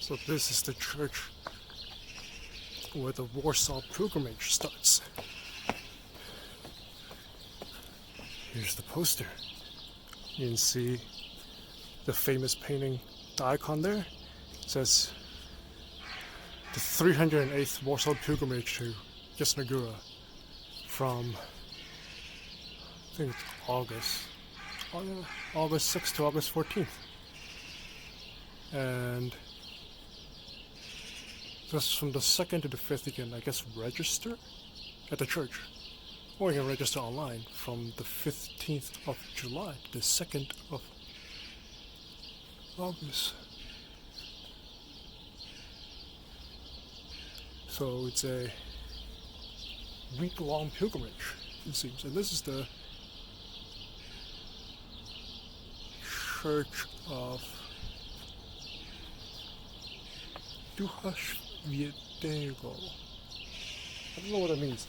So this is the church where the Warsaw pilgrimage starts. Here's the poster. You can see the famous painting, the icon there. It says the 308th Warsaw pilgrimage to Jasna Góra from, I think it's August 6th to August 14th. And just from the 2nd to the 5th, you can, I guess, register at the church. Or you can register online from the 15th of July to the 2nd of August. So it's a week-long pilgrimage, it seems. And this is the Church of Ducha Świętego. I don't know what that means.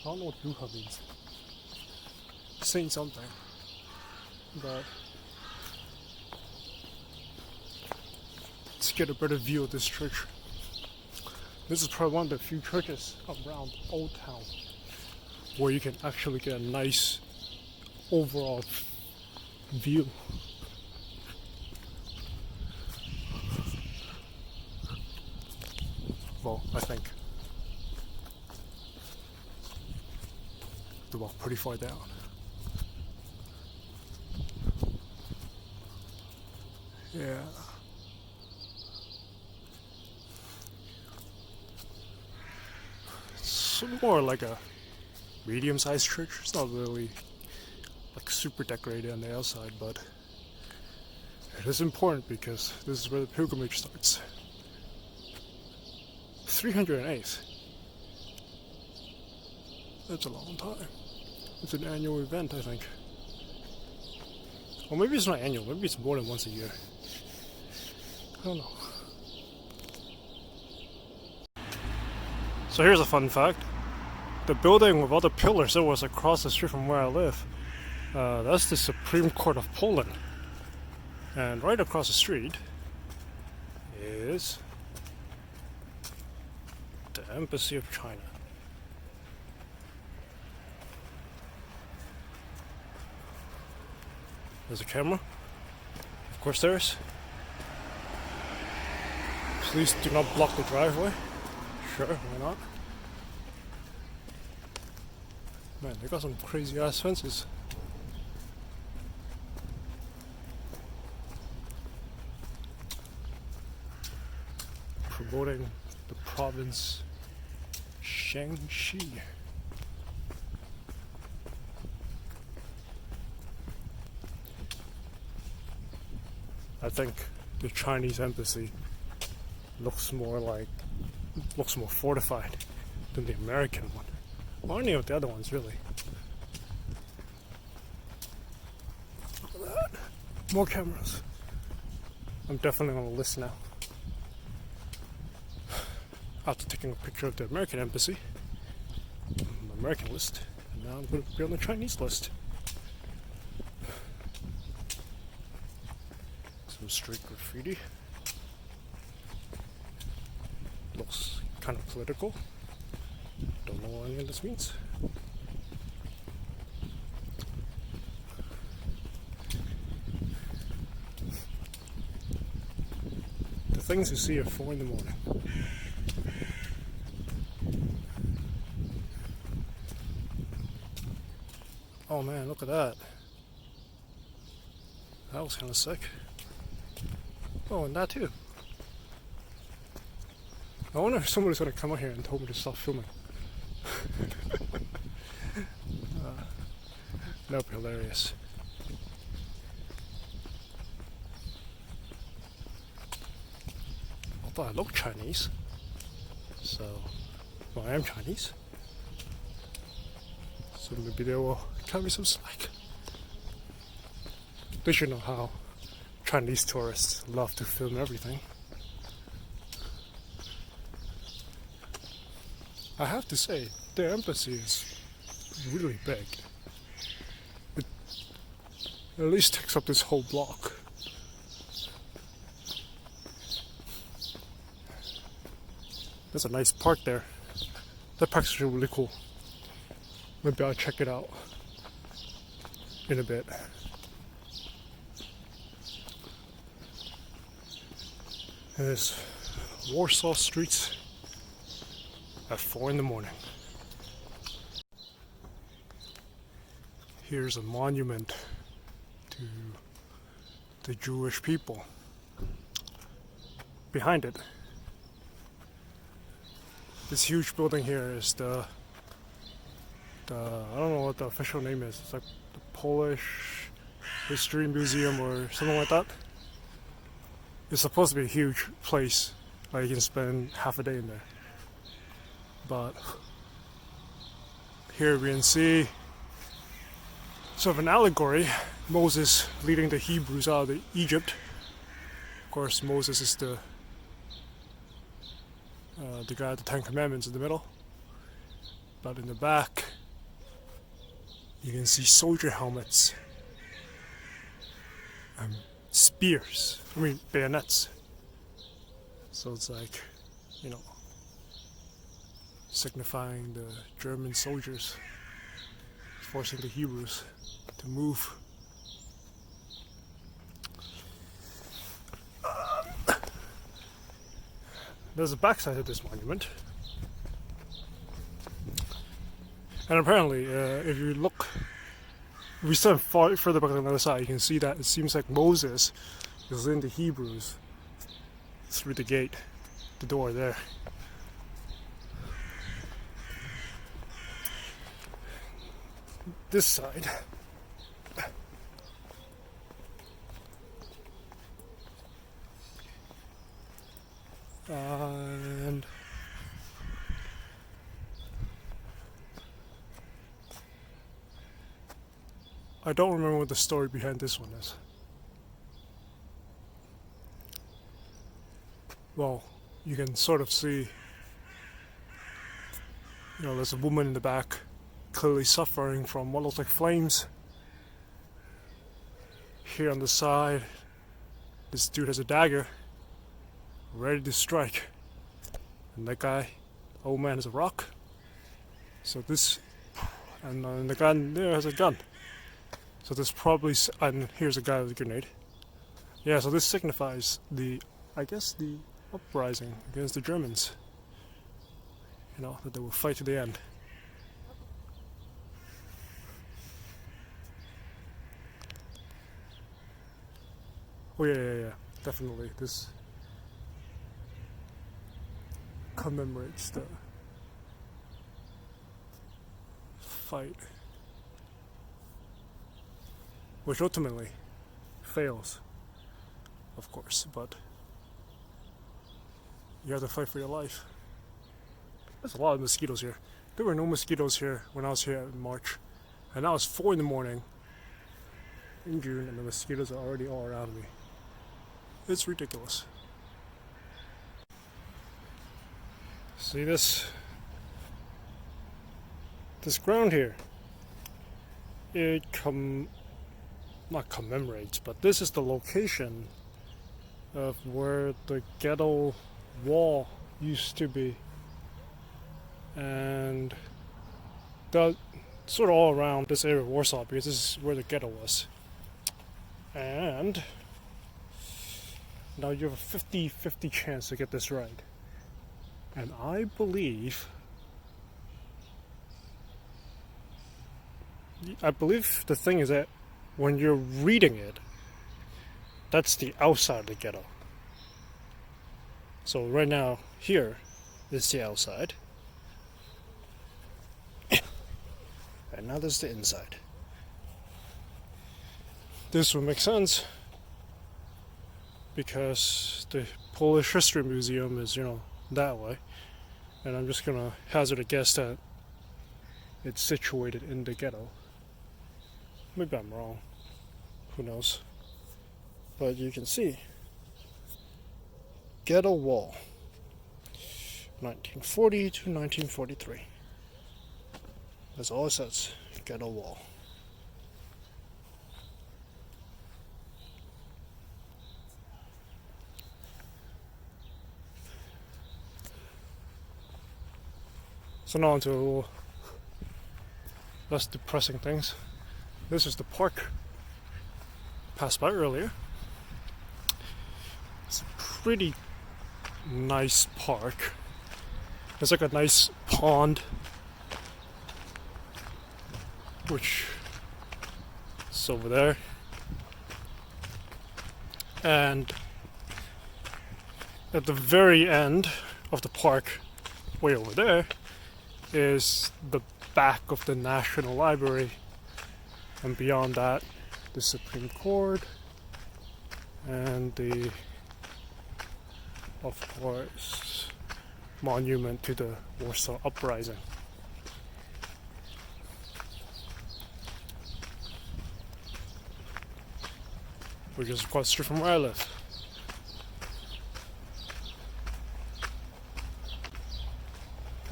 I don't know what Ducha means. It's saying something. But let's get a better view of this church. This is probably one of the few churches around Old Town where you can actually get a nice overall view. Well, I think. To walk pretty far down. Yeah. It's more like a medium-sized church. It's not really like super decorated on the outside, but it is important because this is where the pilgrimage starts. 308th. That's a long time. It's an annual event, I think. Or maybe it's not annual, maybe it's more than once a year. I don't know. So here's a fun fact. The building with all the pillars that was across the street from where I live, that's the Supreme Court of Poland. And right across the street is the Embassy of China. There's a camera. Of course there is. Please do not block the driveway. Sure, why not? Man, they got some crazy ass fences. Promoting the province Shaanxi. I think the Chinese embassy looks more fortified than the American one. Or any of the other ones, really. Look at that. More cameras. I'm definitely on the list now. After taking a picture of the American embassy, my American list, and now I'm going to be on the Chinese list. Some street graffiti. Looks kind of political. Don't know what any of this means. The things you see at 4 in the morning. Oh man, look at that. That was kind of sick. Oh, and that too. I wonder if somebody's gonna come out here and told me to stop filming. That'd be hilarious. Although I look Chinese, so well, I am Chinese, so maybe they will cut me some slack. They should know how Chinese tourists love to film everything. I have to say, their embassy is really big. It at least takes up this whole block. There's a nice park there. That park's actually really cool. Maybe I'll check it out in a bit. And there's Warsaw streets at 4 in the morning. Here's a monument to the Jewish people. Behind it, this huge building here is the I don't know what the official name is. It's like the Polish History Museum or something like that. It's supposed to be a huge place. Like you can spend half a day in there. But here we can see sort of an allegory. Moses leading the Hebrews out of Egypt. Of course, Moses is the guy with the Ten Commandments in the middle. But in the back, you can see soldier helmets and spears. I mean, bayonets. So it's like, you know, signifying the German soldiers forcing the Hebrews to move. There's a backside of this monument. And apparently, if you look, if we stand far further back on the other side, you can see that it seems like Moses is leading the Hebrews through the gate, the door there. This side, and I don't remember what the story behind this one is. Well, you can sort of see, you know, there's a woman in the back clearly suffering from what looks like flames. Here on the side, this dude has a dagger, ready to strike. And that guy, old man, has a rock. So this, and the guy there has a gun. So this probably, and here's a guy with a grenade. Yeah, so this signifies the, I guess, the uprising against the Germans. You know, that they will fight to the end. Oh yeah, definitely. This commemorates the fight, which ultimately fails, of course, but you have to fight for your life. There's a lot of mosquitoes here. There were no mosquitoes here when I was here in March, and now it's 4 in the morning in June, and the mosquitoes are already all around me. It's ridiculous. See this ground here? It not commemorates, but this is the location of where the ghetto wall used to be, and the sort of all around this area of Warsaw, because this is where the ghetto was. And now you have a 50-50 chance to get this right. And I believe the thing is that when you're reading it, that's the outside of the ghetto. So right now, here is the outside. And now there's the inside. This would make sense because the Polish History Museum is, you know, that way. And I'm just gonna hazard a guess that it's situated in the ghetto. Maybe I'm wrong. Who knows? But you can see ghetto wall, 1940 to 1943. That's all it says, ghetto wall. So now on to less depressing things. This is the park passed by earlier. It's a pretty nice park. There's like a nice pond, which is over there. And at the very end of the park, way over there, is the back of the National Library. And beyond that, the Supreme Court and the, of course, monument to the Warsaw Uprising. Which is quite straight from where I live.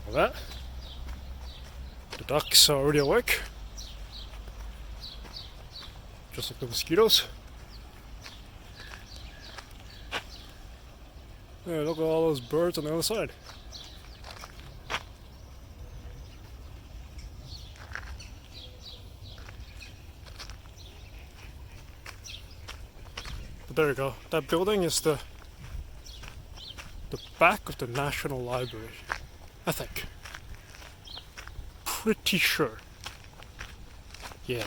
All that. The ducks are already awake. Just like the mosquitoes. Yeah, look at all those birds on the other side. But there you go. That building is the back of the National Library, I think. Pretty sure. Yeah.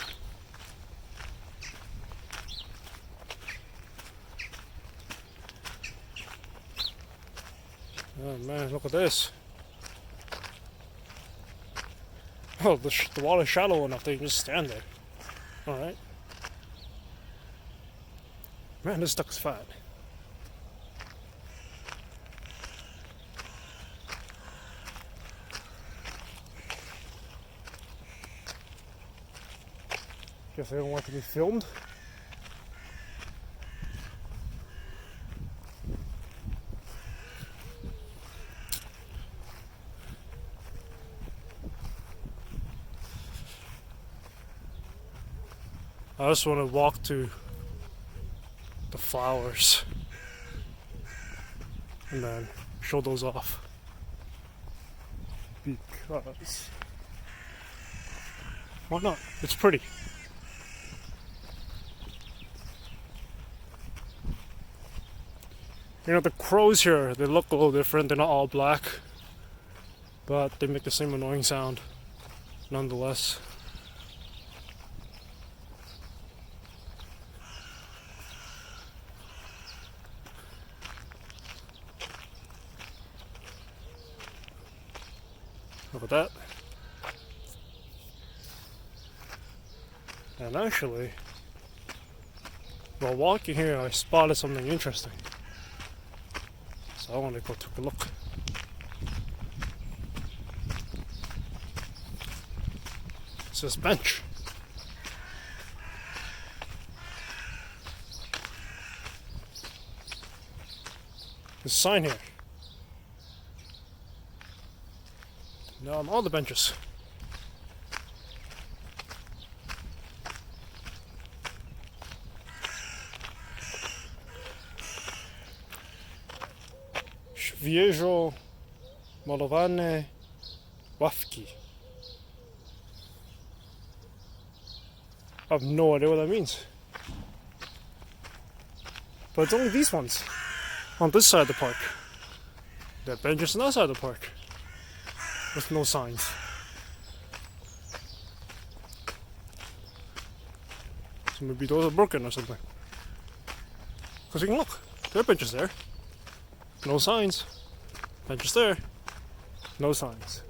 Oh man, look at this. Oh, the water's shallow enough that you can just stand there. Alright. Man, this duck's fat. Guess they don't want to be filmed. I just want to walk to the flowers and then show those off because why not? It's pretty. You know, the crows here, they look a little different. They're not all black, but they make the same annoying sound nonetheless. Look at that. And actually, while walking here, I spotted something interesting. So I want to go take a look. It's this bench. There's a sign here. Now on all the benches. Świeżo malowane ławki. I have no idea what that means. But it's only these ones on this side of the park. There are benches on that side of the park with no signs. So maybe those are broken or something. Because you can look, there are benches there. No signs. Benches there. No signs.